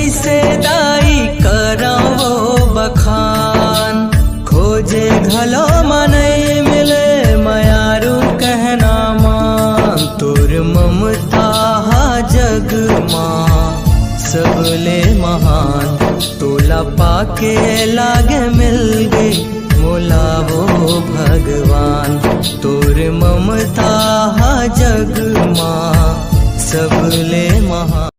कैसे दाई करावो बखान, खोजे घलो मनै मिले मयारू कहना मान। तोर ममता हा जग माँ सबले महान, तोला पाके लागे मिल गई मोला वो भगवान। तोर ममता हा जग माँ सबले महान।